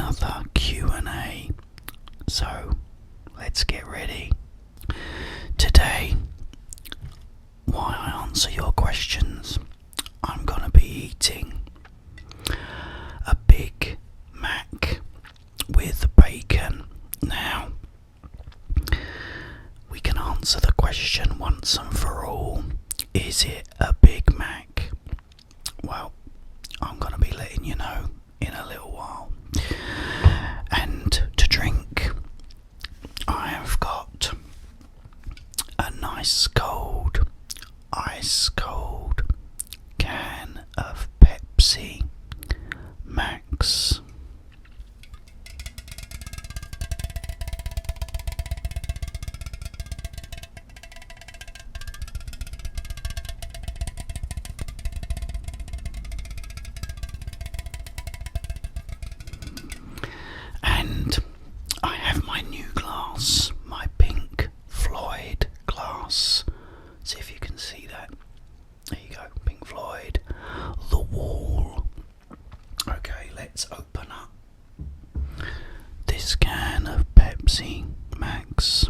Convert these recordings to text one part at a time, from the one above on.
another Q&A. So let's get ready. Today, while I answer your questions, I'm gonna be eating a Big Mac with bacon. Now, we can answer the question once and for all. Is it a Big Mac? Well, I'm gonna be letting you know in a little while. And to drink, I have got a nice cold, ice cold can of Pepsi Max. And I have my new glass, my Pink Floyd glass. See if you can see that. There you go, Pink Floyd, The Wall. Okay, let's open up this can of Pepsi Max.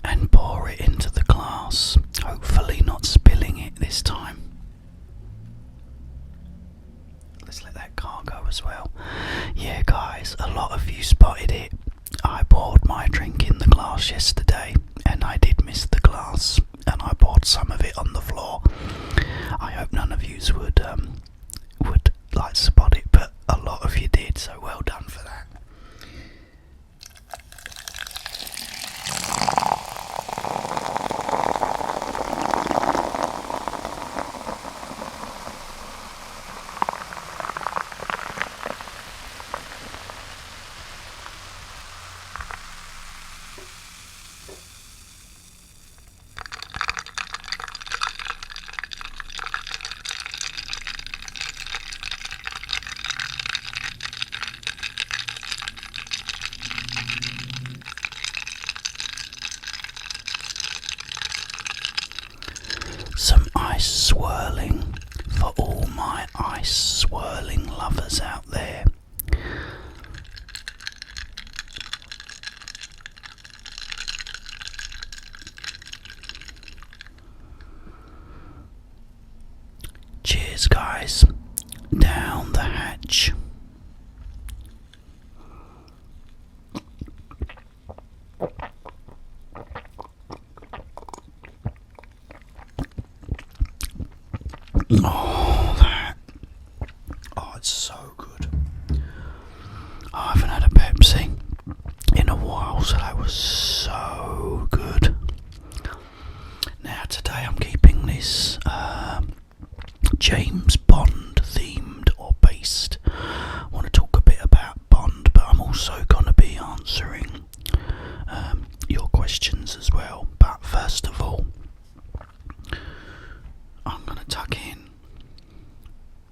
And pour it into the glass, hopefully not spilling it this time. Let's let that car go as well. Yeah guys, a lot of you spotted it. I poured my drink in the glass yesterday and I did miss the glass and I poured some of it on the floor. I hope none of you would like spot it, but a lot of you did, so well done for that. Some ice swirling for all my ice swirling lovers out there. Cheers guys, down the hatch. Oh, it's so good. I haven't had a Pepsi in a while, so that was so good. Now today I'm keeping this James Bond themed or based. I want to talk a bit about Bond, but I'm also going to be answering your questions as well. But first of all, I'm going to tuck in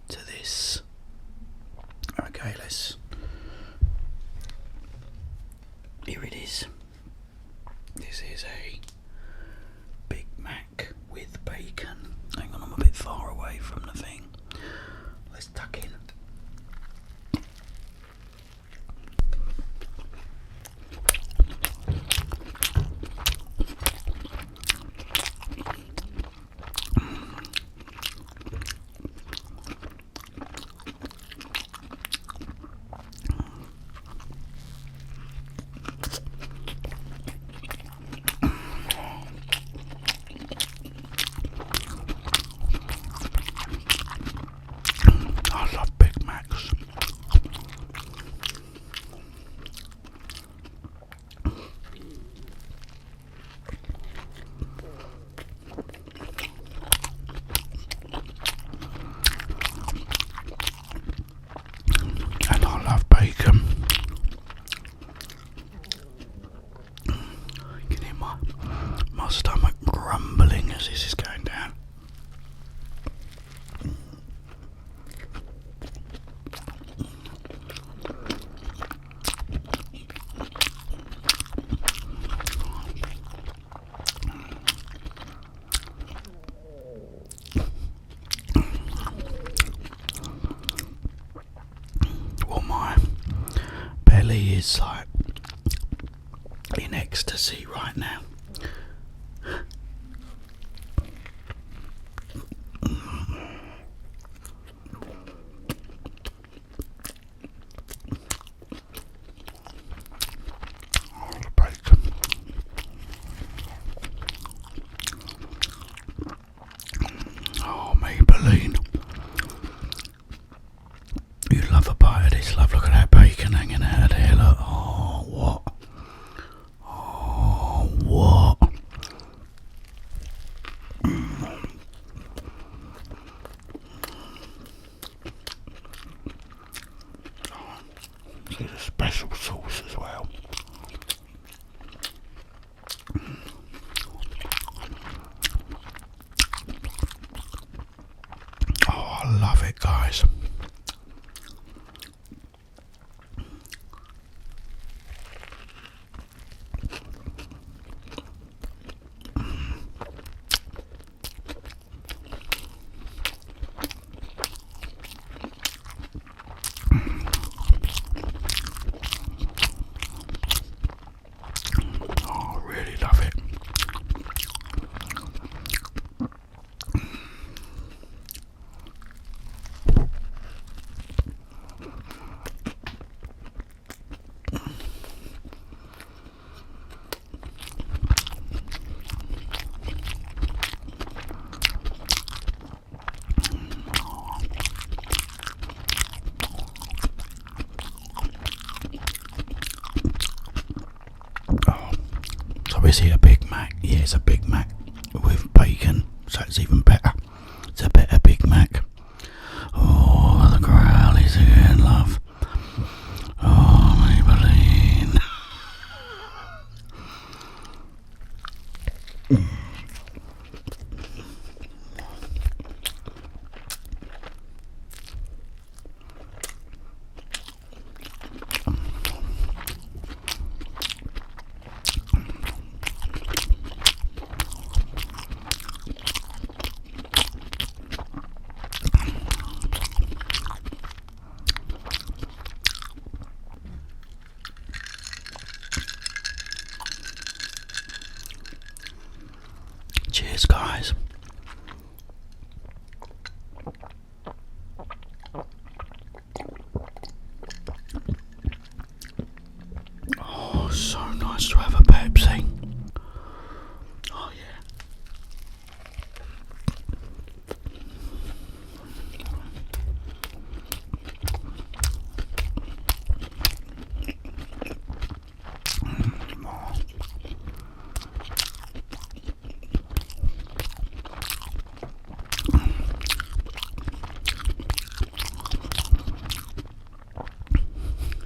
to this. Okay, here it is. This is a Big Mac with bacon. Hang on, I'm a bit far away from the thing. is like in ecstasy right now. Oh, Maybelline. You love a bite of this, love. Look at that bacon hanging out of there. Look. Oh, what? Oh, what? There's a special sauce as well. Oh, I love it, guys. Oh, I really love it. So is it a Big Mac? Yeah, it's a Big Mac with bacon, so it's even better. It's a better Big Mac. Oh, the growl is again, love. Oh, Maybelline. Cheers, guys. Oh, so nice to have a Pepsi. Oh, yeah.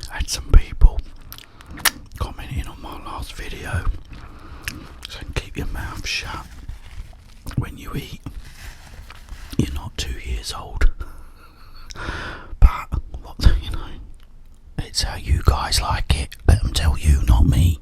Had some people commenting on my last video saying keep your mouth shut when you eat. You're not 2 years old. But what, you know, it's how you guys like it. Let them tell you, not me.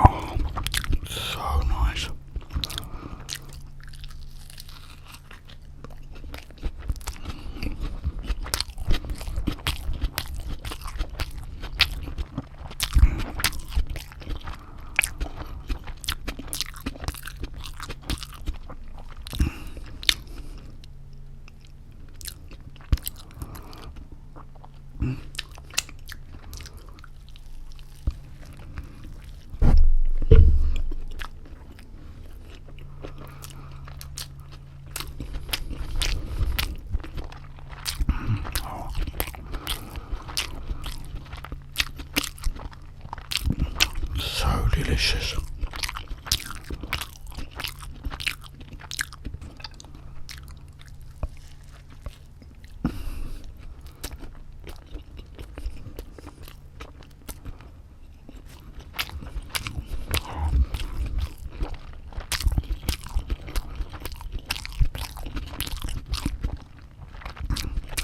Oh, so nice. So delicious.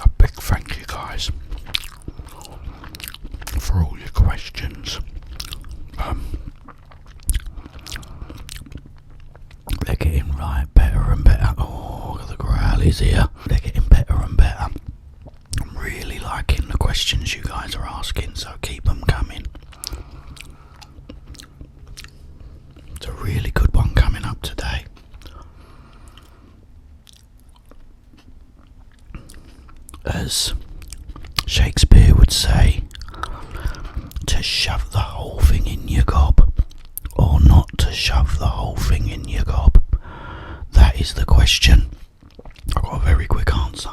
A big quiz here. They're getting better and better. I'm really liking the questions you guys are asking, so keep them coming. It's a really good one coming up today. As Shakespeare would say, to shove the whole thing in your gob, or not to shove the whole thing in your gob? That is the question. I've got a very quick answer.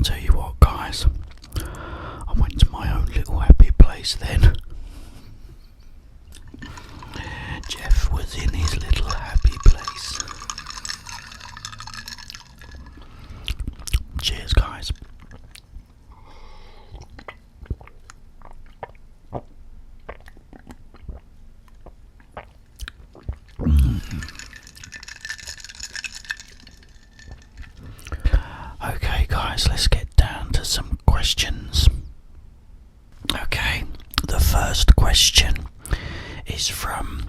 Tell you what, guys, I went to my own little happy place then. Jeff was in his little happy place. Cheers, guys. Okay, guys, let's get down to some questions. Okay, the first question is from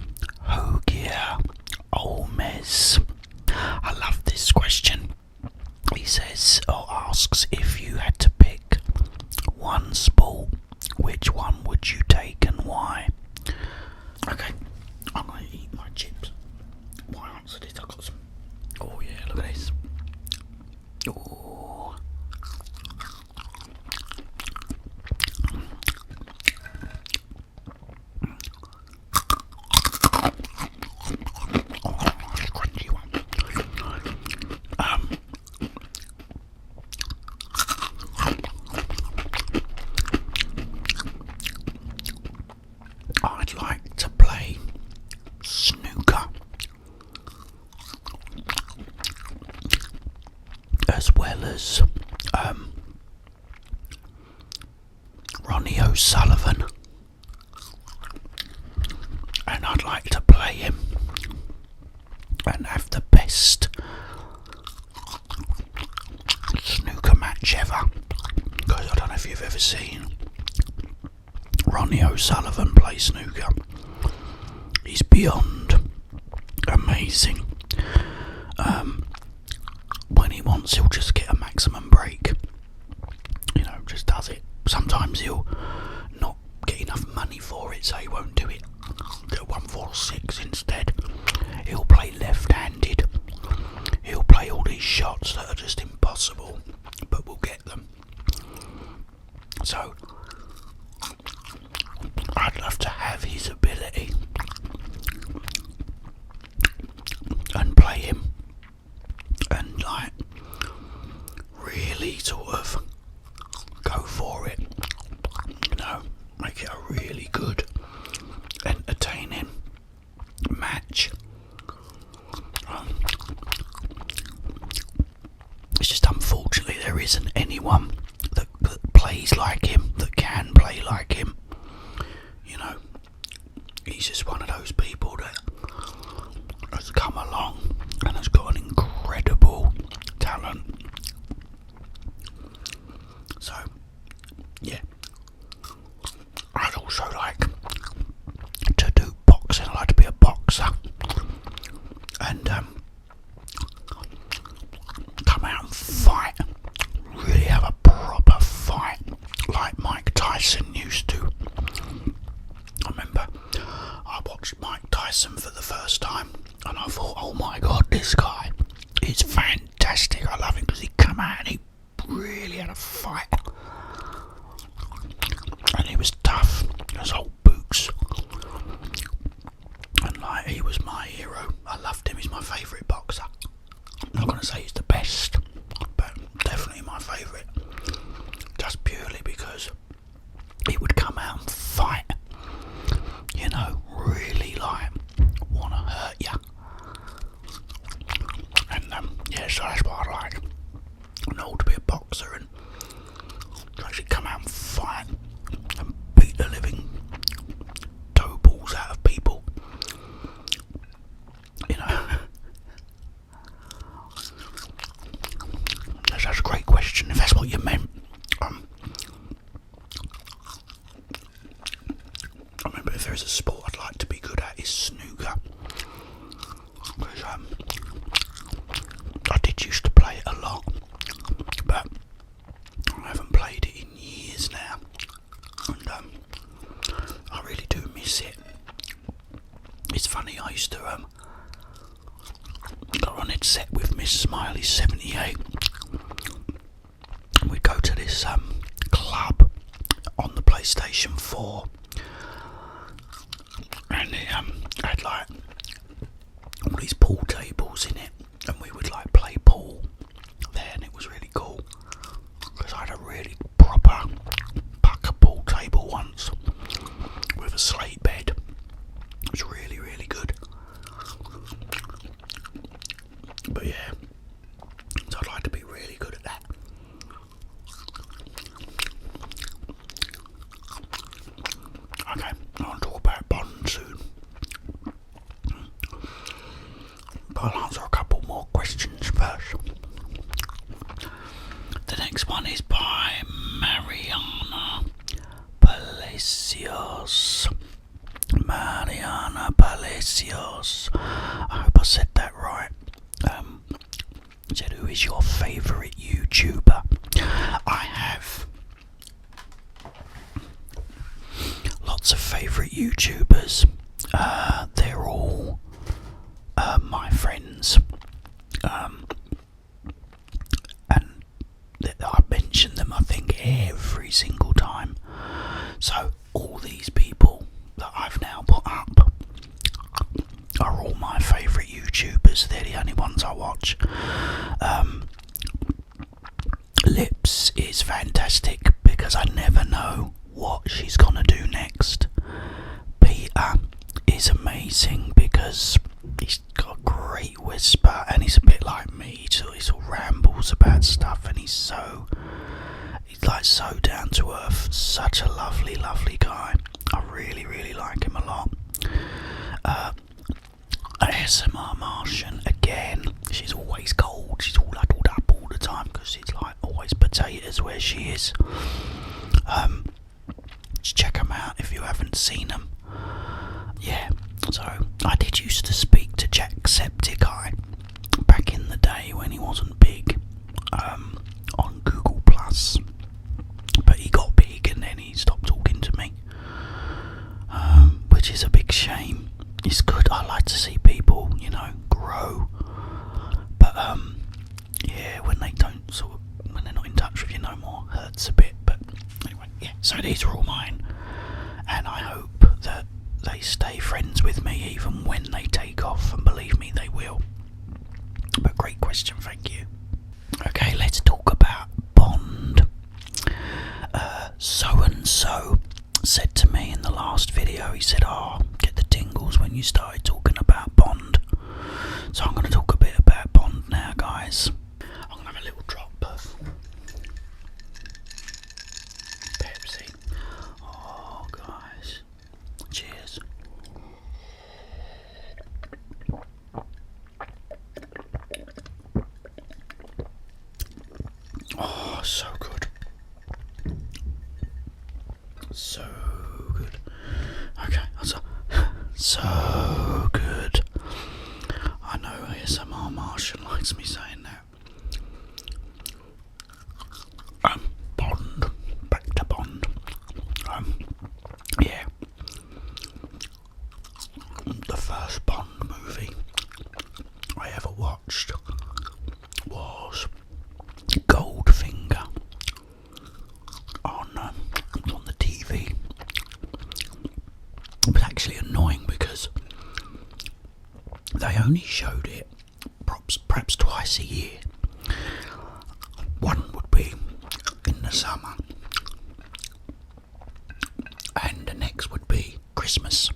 Hogia Olmes. I love this question. He says, or asks, if you had to pick one sport, which one would you take and why? Okay, I'm going to eat my chips. Why answer this? I've got some. Oh yeah, look at this. Oh. Crunchy one. I'd like to play snooker, as well as Ronnie O'Sullivan, and I'd like to play him and have the best snooker match ever, because I don't know if you've ever seen Ronnie O'Sullivan play snooker. He's beyond amazing. When he wants, he'll just get a maximum break. You know, just does it. Sometimes he'll not get enough money for it, so he won't do it. Go 1-4-6 instead. He'll play left-handed. He'll play all these shots that are just impossible, but we'll get them. So I'd love to have his ability and play him and like really sort of go for it, you know, make it a really good, entertaining match. It's just unfortunately there isn't anyone that plays like him, that can play like him. You know, he's just one of those people that has come along and has got an incredible talent. So, yeah. I'd also like to do boxing. I'd like to be a boxer and come out and fight. Really have a proper fight like Mike Tyson used to. I remember I watched Mike is a sport I'd like to be good at is snooker. Because I did used to play it a lot, but I haven't played it in years now, and I really do miss it. It's funny, I used to go on headset with Miss Smiley 78. We'd go to this club on the PlayStation 4, and it had like all these pool tables in it, and we would like play pool there, and it was really cool because I had a really proper pucker pool table once with a slate bed. It was really, really good. But yeah, so I'd like to be really good at that. Okay, I want to talk about Bond soon. But I'll answer a couple more questions first. The next one is by Mariana Palacios. Mariana Palacios. I hope I said that right. Said, who is your favourite YouTuber? I have lots of favourite YouTubers. They're all my friends. And I mention them, I think, every single time. So all these people that I've now put up are all my favourite YouTubers. They're the only ones I watch. Lips is fantastic because I never know what she's gonna do next. Peter is amazing because he's got a great whisper and he's a bit like me, so he sort of rambles about stuff, and he's like so down to earth, such a lovely guy. I really like him a lot. ASMR Martian, again, she's always cold, she's all huddled up all the time because it's like always potatoes where she is. Just check them out if you haven't seen them. Yeah, so I did used to speak to Jacksepticeye back in the day when he wasn't big, on Google Plus, but he got big and then he stopped talking to me, which is a big shame. It's good, I like to see people, grow, but yeah, when they don't when they're not in touch with you no more, hurts a bit. But anyway, yeah, so these are all mine, and I hope that they stay friends with me even when they take off, and believe me, they will. But great question, thank you. Okay, let's talk about Bond. So-and-so said to me in the last video, he said, get the tingles when you started talking about Bond. So I'm going to talk a bit about Bond now, guys. I'm going to have a little drop of Pepsi. Oh, guys. Cheers. Oh, so good. So good. Okay, so good. I know ASMR Martian likes me saying that. Bond. Back to Bond. Yeah. The first Bond movie I ever watched was Goldfinger on the TV. It was actually annoying because they only showed it perhaps twice a year. One would be in the summer, and the next would be Christmas.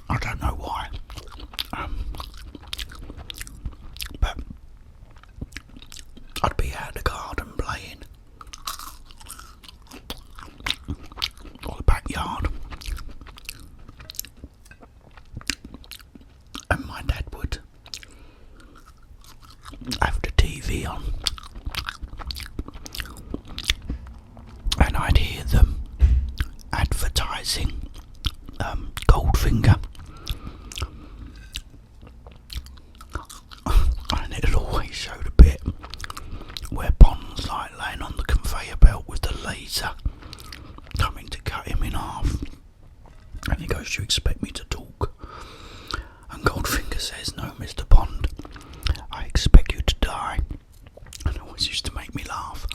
I don't know why, but I'd be out in the garden playing, or the backyard, and my dad would Goldfinger. And it always showed a bit where Bond's like laying on the conveyor belt with the laser coming to cut him in half. And he goes, "Do you expect me to talk?" And Goldfinger says, "No, Mr. Bond, I expect you to die." And it always used to make me laugh.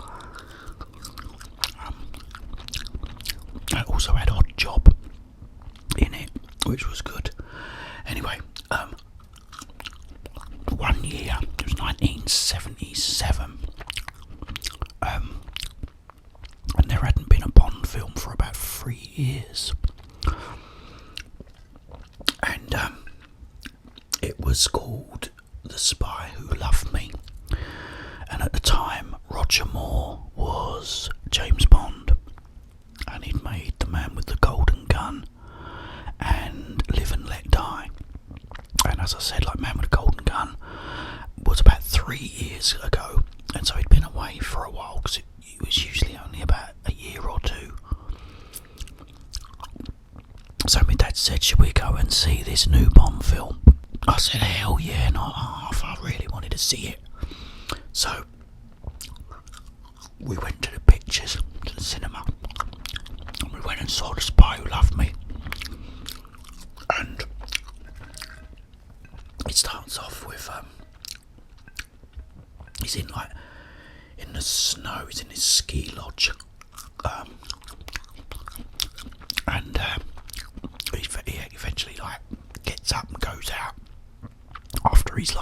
I also had Odd Job in it, which was good. Anyway, one year, it was 1977, and there hadn't been a Bond film for about 3 years. And it was called The Spy Who Loved Me. And at the time, Roger Moore was James Bond, and he'd made The Man with the Golden Gun and Live and Let Die. And as I said, like, Man with the Golden Gun was about 3 years ago, and so he'd been away for a while, because it was usually only about a year or two. So my dad said, "Should we go and see this new Bond film?" I said, "Hell yeah," not half. I really wanted to see it. So we went to the pictures, to the cinema, and we went and saw The Spy Who Loved Me. And it starts off with he's in the snow. He's in his ski lodge, and he eventually gets up and goes out after he's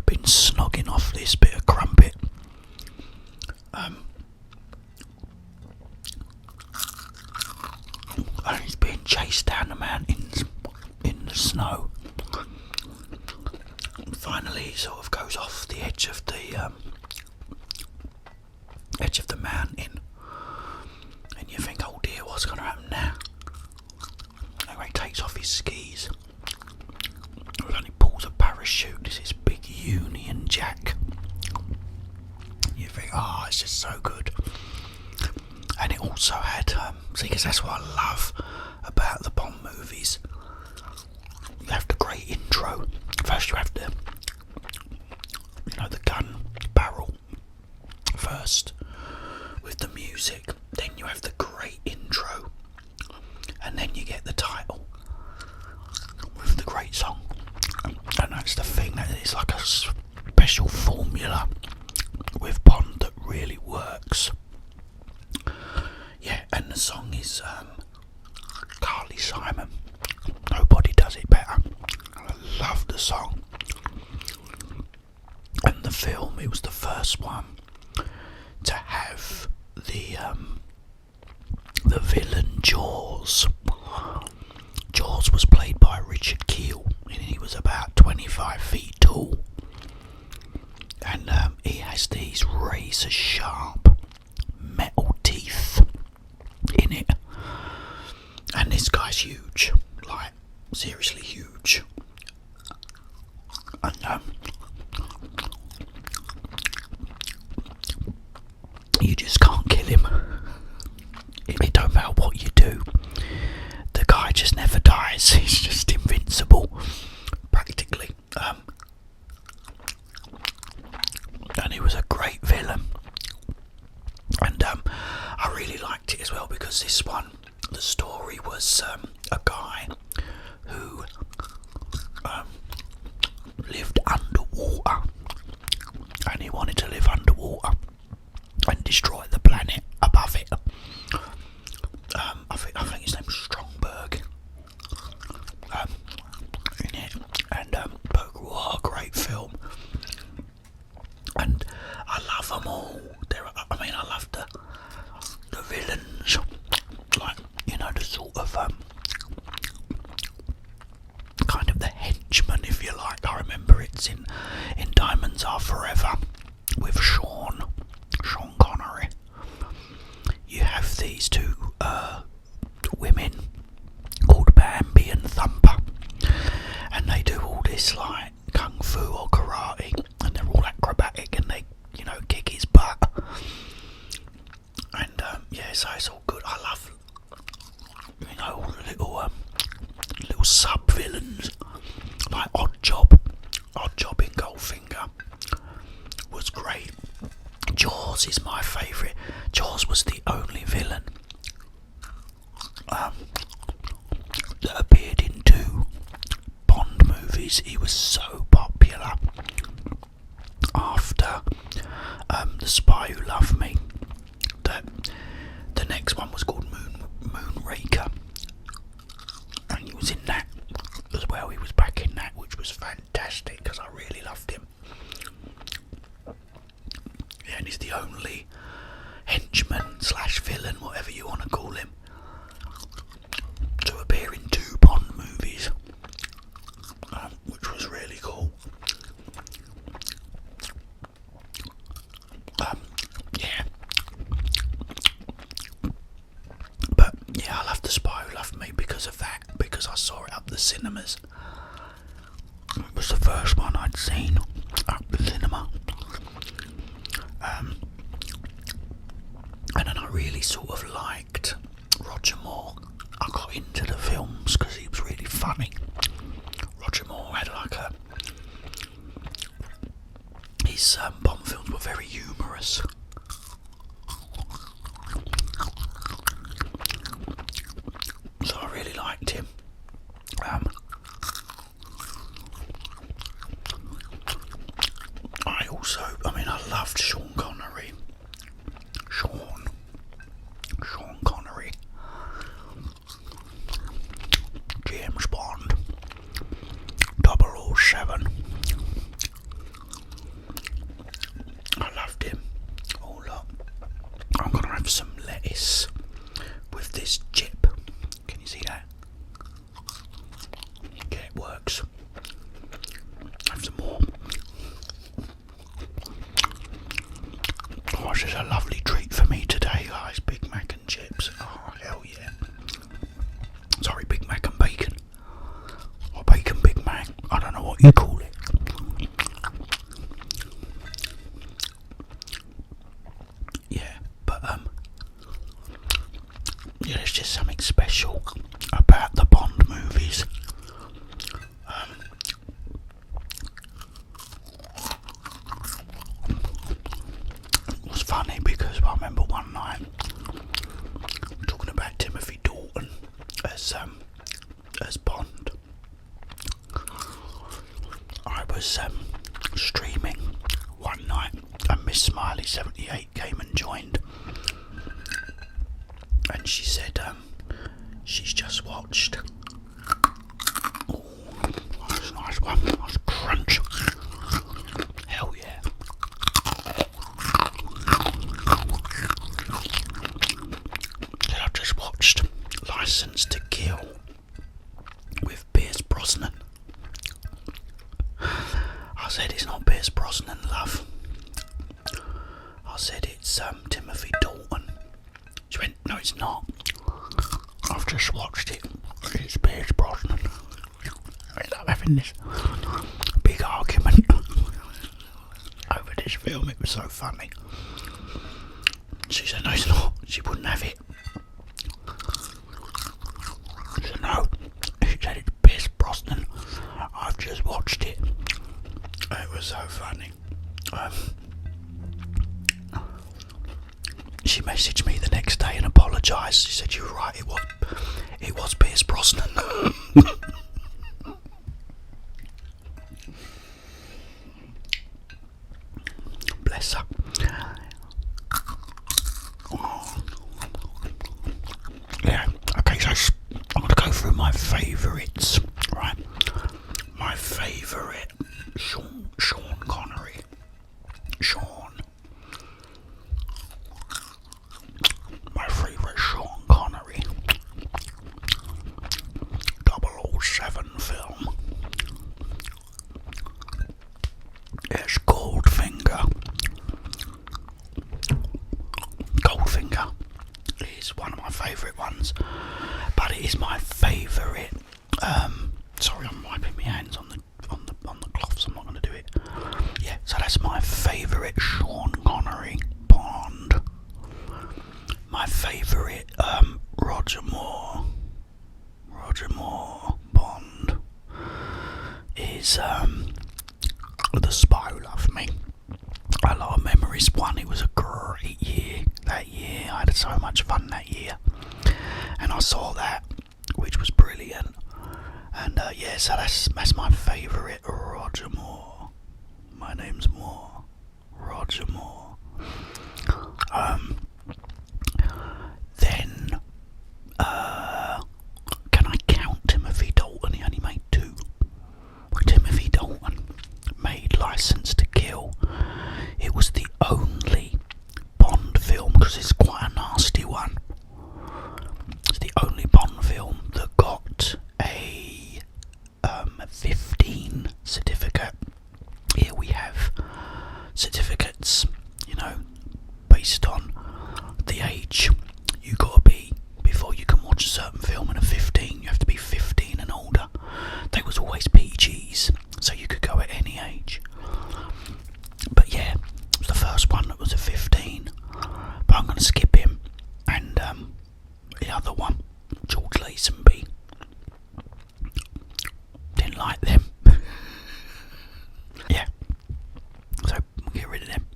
been snogging off this bit of crumpet. And he's being chased down the mountains in the snow. And finally, he sort of goes off the edge of the mountain, and you think, "Oh dear, what's going to happen now?" Anyway, he takes off his skis, and he pulls a parachute. This is big Union Jack. You think, "Oh, it's just so good." And it also had, because that's what I love about the Bond movies. You have the great intro. First you have the gun barrel first with the music. Then you have the great intro. And then you get the title with the great song. And that's the thing, that it's like a special formula with Bond that really works. Yeah, and the song is Carly Simon. Nobody does it better. I love the song. And the film, it was the first one to have the villain Jaws. Jaws was played by Richard Keel, and he was about 25 feet tall. And he has these razor sharp metal teeth in it. And this guy's huge, seriously huge. And you just can't kill him. It don't matter what you do. The guy just never dies. He's just invincible, practically. And he was a great villain. And I really liked it as well, because this one, the story was a guy who lived underwater, and he wanted to live underwater and destroy the planet above it. I think his name's Stromberg in it, and what a great film. And I love them all. I love the villains, the sort of kind of the henchmen, if you like. I remember it's in Diamonds Are Forever with Sean Connery. You have these two women called Bambi and Thumper, and they do all this kung fu or karate, and they're all acrobatic, and they kick his butt. And so it's all good. I love all the little little sub-villains, like Oddjob in Goldfinger was great. Jaws is my favourite. Jaws was the only villain that appeared in 2 Bond movies. He was so popular after The Spy Who Loved Me that the next one was called Moonraker, and he was in that as well. He was back in that, which was fantastic because I really loved him. Yeah, and he's the only henchman / villain, whatever you want to call him, to appear in 2 Bond movies, which was really cool. Yeah. But yeah, I love The Spy Who Loved Me because of that, because I saw it at the cinemas. It was the first one I'd seen at the cinema. And then I really sort of liked Roger Moore. I got into the films because he was really funny. Roger Moore had his Bond films were very humorous. So I really liked him. I loved Sean Connery. Sean Connery. James Bond. 007. I loved him. Oh look, I'm gonna have some lettuce with this chip. Can you see that? Okay, it works. Have some more. Oh, this is a lovely treat for me today, guys. Big Mac and chips. Oh, hell yeah. Sorry, Big Mac and bacon. Or bacon Big Mac. I don't know what you call it. Yeah, but yeah, there's just something special about the Bond movies. It was funny because I remember one night talking about Timothy Dalton as Bond. I was streaming one night and Miss Smiley 78 came and joined, and she said she's just watched. Oh, that's a nice one. Nice crunch. Hell yeah. Said I've just watched License to Kill with Pierce Brosnan. I said it's not Pierce Brosnan, love. I said it's Timothy Dalton. She went, no it's not. I've just watched it. It's Pierce Brosnan. I love having this big argument over this film. It was so funny. She said, no it's not. She wouldn't have it. I said, no. She said it's Pierce Brosnan. I've just watched it. It was so funny. She messaged me the next day and apologised. She said, you were right, it was Pierce Brosnan. Bless her. Oh. Yeah, okay, so I'm going to go through my favourites, right? My favourite, Sean Connery. My favourite Sean Connery 007 film is Goldfinger. Goldfinger is one of my favourite ones, but it is my favourite. Sorry, I'm wiping my hands on the cloths. I'm not going to do it. Yeah, so that's my favourite Sean Connery Bond. My favourite Roger Moore Bond. The Spy Who Loved Me. A lot of memories. One, it was a great year. That year, I had so much fun that year, and I saw that, which was brilliant. And yeah, so that's my favourite. Roger Moore. My name's Moore. Roger Moore. Then, can I count Timothy Dalton? He only made 2. Timothy Dalton made Licence to Kill. It was the only Bond film, because it's quite a nasty one. It's the only Bond film that got a 15 certificate. Here we have certificates, based on the age you gotta be before you can watch a certain film. And a 15, you have to be 15 and older. They was always PGs, so you could go at any age. But yeah, it was the first one that was a 15. But I'm gonna skip him. And the other one, George Lazenby. Didn't like them. Yeah. So we'll get rid of them.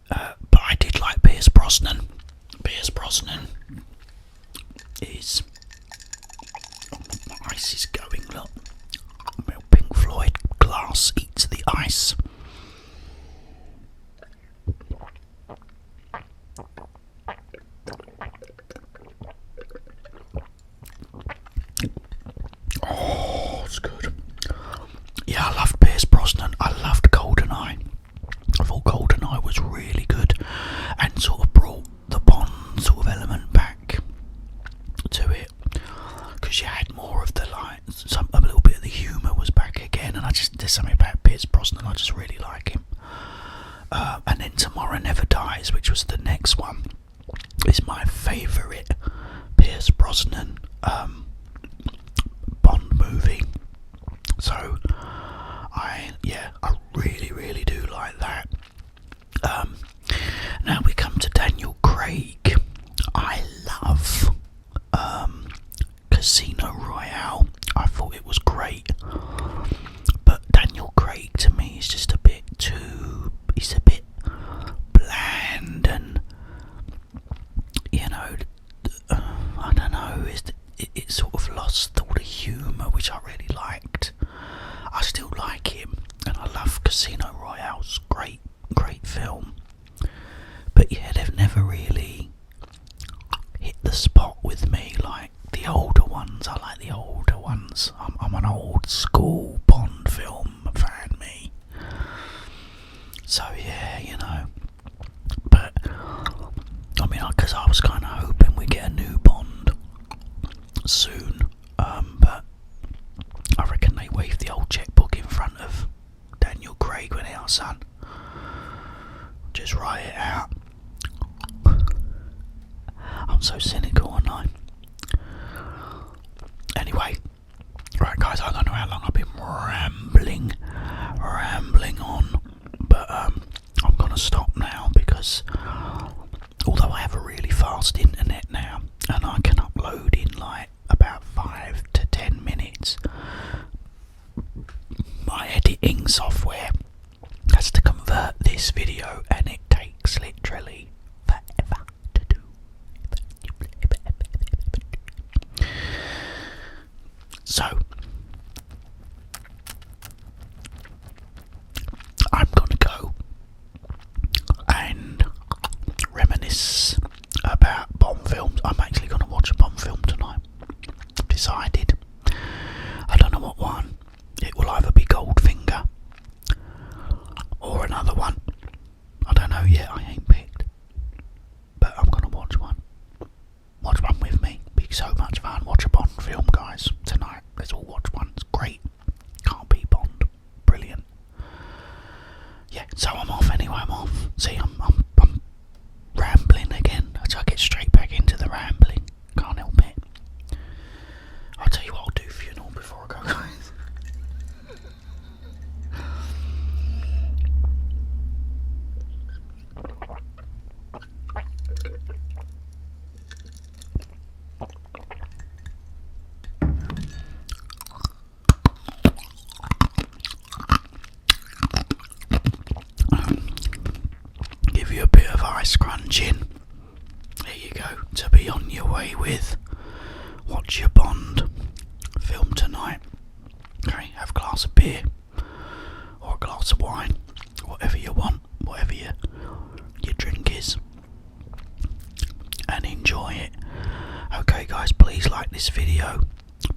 But I did like Pierce Brosnan. Pierce Brosnan is... my ice is going, look. Well, Pink Floyd, Glass Eats the Ice. Oh, it's good. Yeah, I loved Pierce Brosnan. I loved GoldenEye. I thought GoldenEye was really good and sort of brought the Bond sort of element back to it, because you had more of the a little bit of the humour was back again. And there's something about Pierce Brosnan, I just really like him. And then Tomorrow Never Dies, which was the next one, is my favourite Pierce Brosnan Bond movie. So I really, really do like that. Now we come to Daniel Craig. I love Casino Royale. I thought it was great, but Daniel Craig to me is just a bit too... he's a bit bland, and I don't know, it sort of lost all the humour, which I really liked. I still like him, and I love Casino Royale's great film. But yeah, they've never really hit the spot with me like the older ones. I like the older ones. I'm an old school Bond film fan, me. So yeah, But I mean, because I was kind of hoping we get a new Bond soon. But I reckon they waved the old checkbook in front of Daniel Craig when our son. Just write it out. I'm so cynical, aren't I? Anyway, right guys, I don't know how long I've been rambling on, but I'm gonna stop now, because although I have a really fast internet now and I can upload in like about 5 to 10 minutes, my editing software has to convert this video, and it takes literally forever to do. So I'm gonna go and reminisce about Bond films. I'm actually gonna watch a Bond film tonight. Decided. I don't know what one. It will either be Goldfinger or another one. I don't know yet, I ain't picked. But I'm gonna watch one. Watch one with me. Be so much fun. Watch a Bond film, guys, tonight. Let's all on your way with. Watch your Bond film tonight. Okay, have a glass of beer or a glass of wine, whatever you want, whatever your drink is, and enjoy it. Okay guys, please like this video,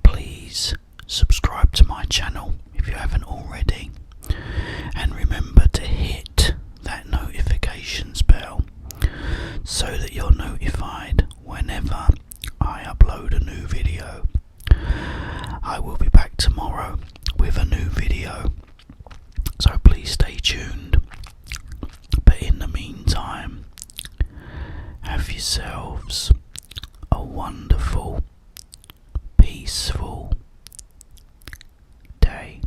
please subscribe to my channel if you haven't already, and remember to hit that notifications bell so that you're notified whenever I upload a new video. I will be back tomorrow with a new video, so please stay tuned. But in the meantime, have yourselves a wonderful, peaceful day.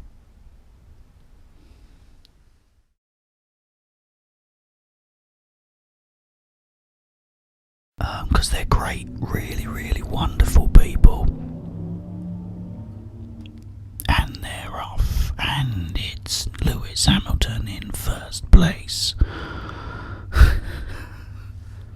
Because they're great, really wonderful people. And they're off, and it's Lewis Hamilton in first place.